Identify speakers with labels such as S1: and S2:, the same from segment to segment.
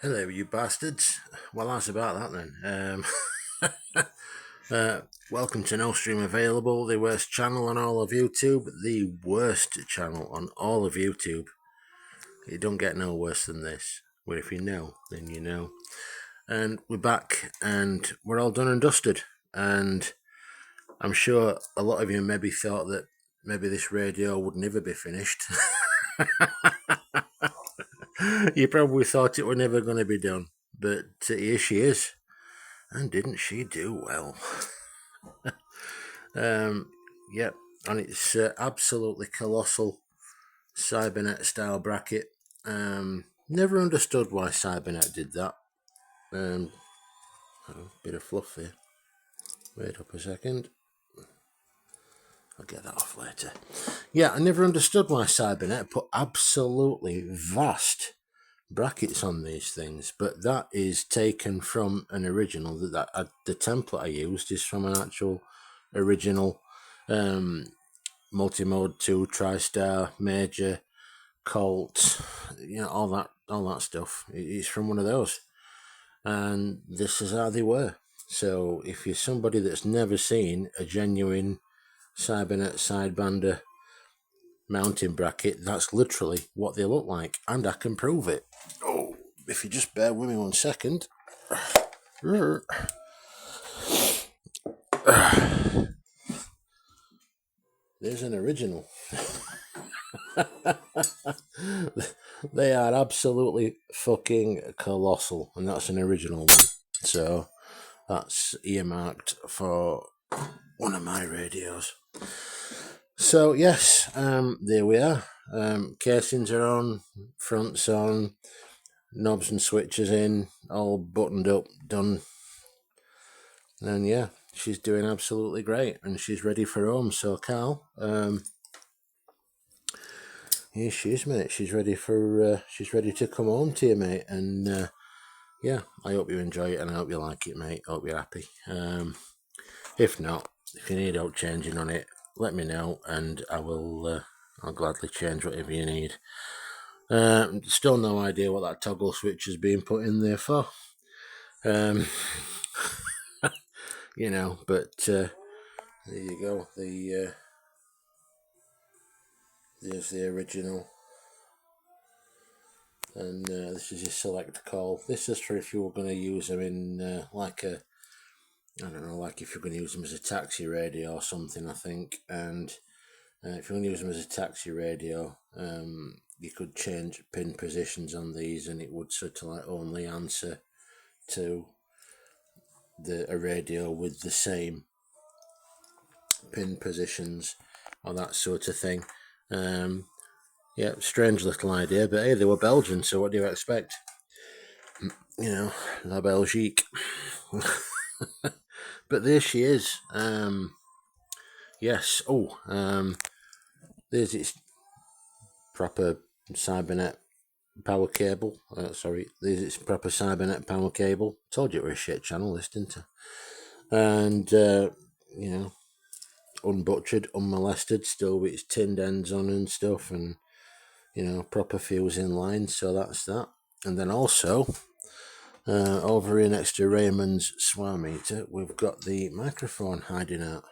S1: Hello, you bastards. Well, that's about that then. Welcome to No Stream Available, the worst channel on all of YouTube, the worst channel on all of YouTube. It don't get no worse than this. Well, if you know, then you know. And we're back, and we're all done and dusted. And I'm sure a lot of you maybe thought that maybe this radio would never be finished. You probably thought it were never going to be done, but here she is. And didn't she do well? Yep, and it's absolutely colossal Cybernet style bracket. Never understood why Cybernet did that. Bit of fluff here. Wait up a second. I'll get that off later. Yeah, I never understood why Cybernet put absolutely vast brackets on these things, but that is taken from an original. The template I used is from an actual original Multimode 2 TriStar Major Colt, all that stuff. It's from one of those, and this is how they were. So if you're somebody that's never seen a genuine Cybernet sidebander mounting bracket, that's literally what they look like, and I can prove it. Oh, if you just bear with me 1 second. There's an original. They are absolutely fucking colossal, and that's an original one. So that's earmarked for one of my radios. So yes, there we are. Casings are on, fronts on, knobs and switches in, all buttoned up, done. And yeah, she's doing absolutely great, and she's ready for home. So Carl, here she is, mate. She's ready to come home to you, mate. And yeah, I hope you enjoy it, and I hope you like it, mate. I hope you're happy. If not, if you need help changing on it, let me know, and I will. I'll gladly change whatever you need. Still no idea what that toggle switch is being put in there for. But there you go. There's the original, and this is your select call. This is for if you were going to use them in like if you're going to use them as a taxi radio or something, I think. And if you're going to use them as a taxi radio, you could change pin positions on these, and it would sort of like only answer to a radio with the same pin positions or that sort of thing. Yeah, strange little idea, but hey, they were Belgian, so what do you expect? La Belgique. But there she is. Yes. There's its proper Cybernet power cable. There's its proper Cybernet power cable. Told you it was a shit channel, this, didn't I? And unbutchered, unmolested, still with its tinned ends on and stuff, and proper fuse in line. So that's that. And then also, over here next to Raymond's SWAR meter, we've got the microphone hiding out.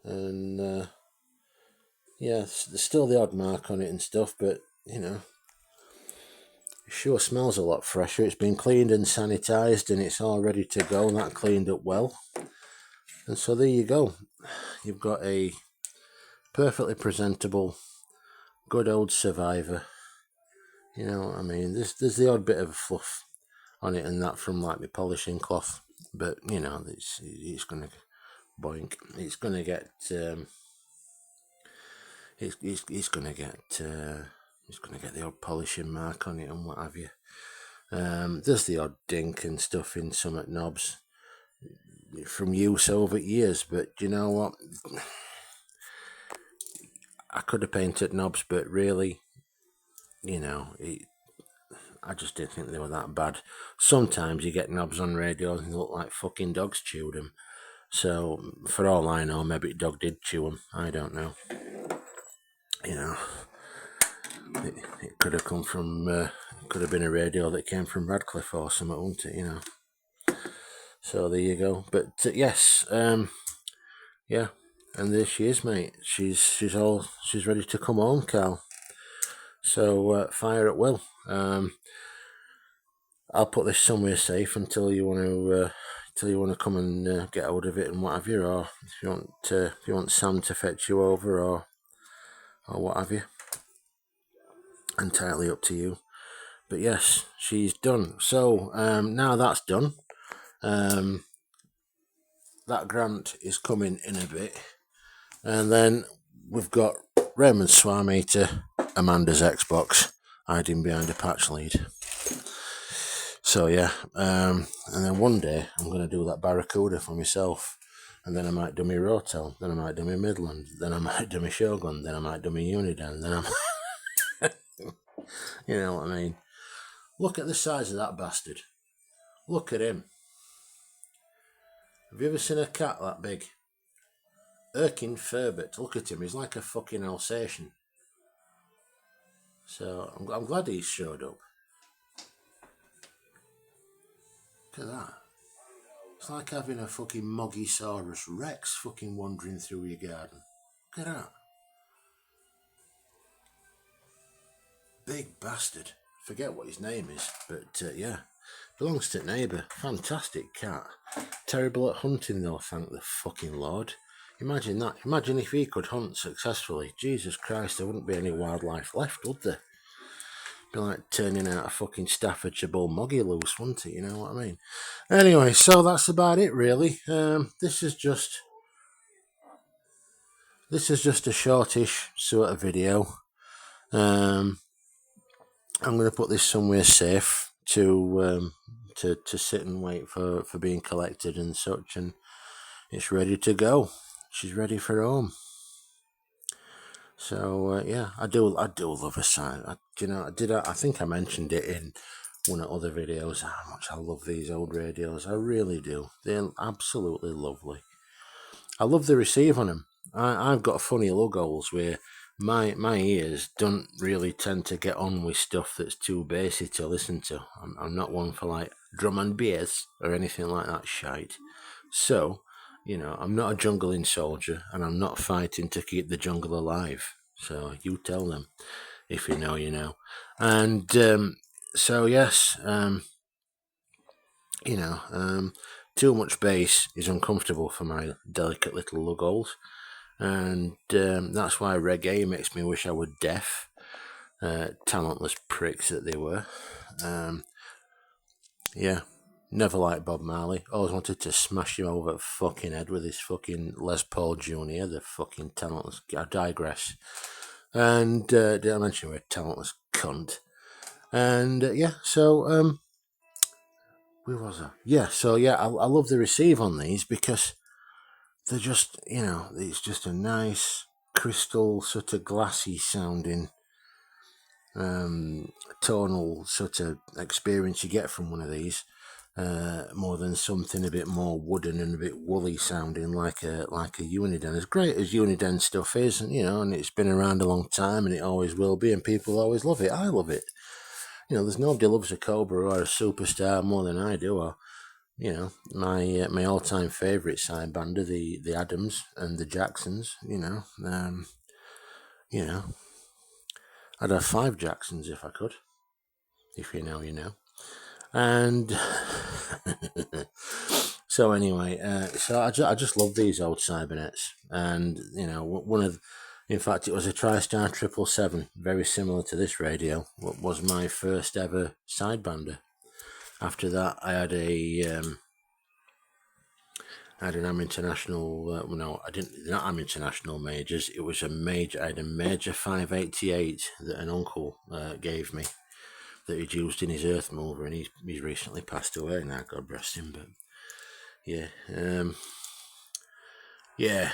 S1: And yeah, there's still the odd mark on it and stuff, but it sure smells a lot fresher. It's been cleaned and sanitized, and it's all ready to go. That cleaned up well. And so there you go. You've got a perfectly presentable, good old Survivor. You know what I mean? There's the odd bit of fluff on it and that from like my polishing cloth, but it's gonna boink. It's gonna get it's gonna get the odd polishing mark on it and what have you. There's the odd dink and stuff in some at knobs from use over years, but you know what? I could have painted knobs, but really, I just didn't think they were that bad. Sometimes you get knobs on radios and they look like fucking dogs chewed them. So, for all I know, maybe a dog did chew them. I don't know. It could have come from could have been a radio that came from Radcliffe or something, wouldn't it? You know. So there you go. But yes, yeah, and there she is, mate. She's ready to come home, Carl. So fire at will. I'll put this somewhere safe until you want to come and get hold of it and what have you, or if you want Sam to fetch you over or what have you. Entirely up to you. But yes, she's done. So now that's done. That grant is coming in a bit, and then we've got Raymond Swami to Amanda's Xbox hiding behind a patch lead. So yeah, and then one day I'm going to do that Barracuda for myself, and then I might do my Rotel, then I might do my Midland, then I might do my Shogun, then I might do my Uniden, then I you know what I mean. Look at the size of that bastard. Look at him. Have you ever seen a cat that big? Erkin Ferbert. Look at him. He's like a fucking Alsatian. So I'm glad he's showed up. Look at that. It's like having a fucking Moggysaurus Rex fucking wandering through your garden. Look at that. Big bastard. Forget what his name is, but yeah. Belongs to neighbour. Fantastic cat. Terrible at hunting though, thank the fucking Lord. Imagine that. Imagine if he could hunt successfully. Jesus Christ, there wouldn't be any wildlife left, would there? Be like turning out a fucking Staffordshire Bull Moggy loose, wouldn't it? You know what I mean? Anyway, so that's about it really. This is just a shortish sort of video. I'm going to put this somewhere safe to sit and wait for being collected and such, and it's ready to go. She's ready for home. So yeah, I do love a sign. I think I mentioned it in one of the other videos how much I love these old radios. I really do. They're absolutely lovely. I love the receive on them. I've got funny logos where my ears don't really tend to get on with stuff that's too bassy to listen to. I'm not one for like drum and bass or anything like that shite. So, you know, I'm not a jungling soldier and I'm not fighting to keep the jungle alive. So you tell them. If you know, you know. And so yes, too much bass is uncomfortable for my delicate little lugholes. And that's why reggae makes me wish I were deaf. Talentless pricks that they were. Yeah, never liked Bob Marley. Always wanted to smash him over the fucking head with his fucking Les Paul Jr., the fucking talentless... I digress. And did I mention we're a talentless cunt? And yeah, so... where was I? Yeah, so yeah, I love the receive on these because... they're just, it's just a nice crystal sort of glassy sounding tonal sort of experience you get from one of these, more than something a bit more wooden and a bit woolly sounding like a Uniden. As great as Uniden stuff is, and and it's been around a long time and it always will be, and people always love it. I love it. There's nobody loves a Cobra or a Superstar more than I do, or my all-time favourite side band are the Adams and the Jacksons. I'd have 5 Jacksons if I could. If you know, you know. And so anyway, so I just love these old Cybernets, and in fact, it was a TriStar 777, very similar to this radio. What was my first ever sidebander. After that, I had an Am International. No, I didn't. Not Am International majors. It was a major. I had a major 588 that an uncle gave me that he'd used in his earth mover, and he's recently passed away now. God rest him. But yeah, yeah.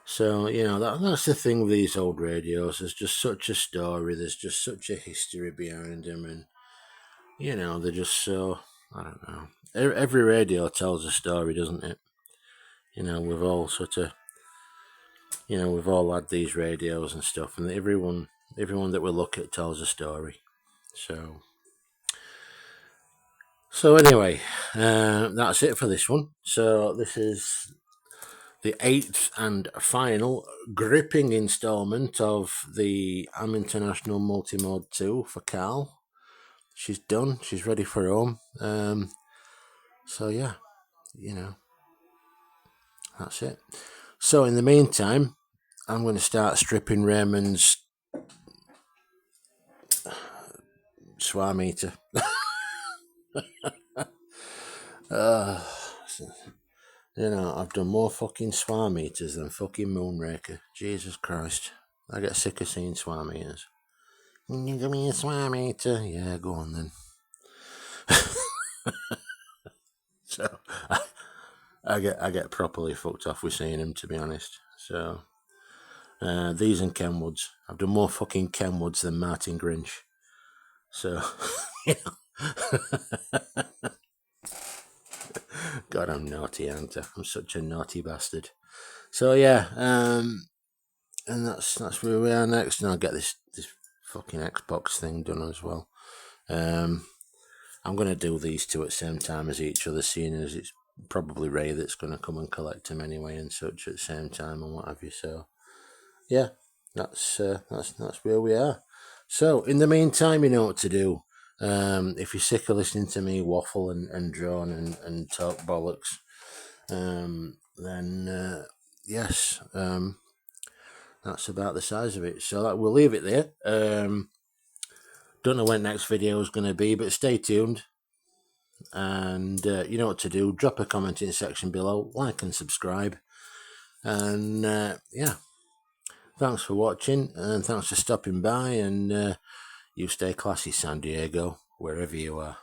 S1: So that's the thing with these old radios. There's just such a story. There's just such a history behind them, and they're just so. I don't know. Every radio tells a story, doesn't it? We've all sort of, we've all had these radios and stuff, and everyone that we look at tells a story. So anyway, that's it for this one. So this is the 8th and final gripping instalment of the Am International Multimode 2 for Carl. She's done. She's ready for home. So yeah, that's it. So in the meantime, I'm going to start stripping Raymond's swam meter. I've done more fucking swam meters than fucking Moonraker. Jesus Christ. I get sick of seeing swam meters. Can you give me a swam meter? Yeah, go on then. So I get properly fucked off with seeing them, to be honest. So these and Kenwoods. I've done more fucking Kenwoods than Martin Grinch. So God, I'm naughty, aren't I? I'm such a naughty bastard. So yeah, and that's where we are next. And I'll get this fucking Xbox thing done as well. I'm going to do these two at the same time as each other, seeing as it's probably Ray that's going to come and collect them anyway and such at the same time and what have you. So yeah, that's where we are. So in the meantime, you know what to do. If you're sick of listening to me waffle and drone and talk bollocks, then yes, that's about the size of it. So we'll leave it there. Don't know when next video is going to be, but stay tuned. And you know what to do. Drop a comment in the section below, like and subscribe. And yeah, thanks for watching and thanks for stopping by. And you stay classy, San Diego, wherever you are.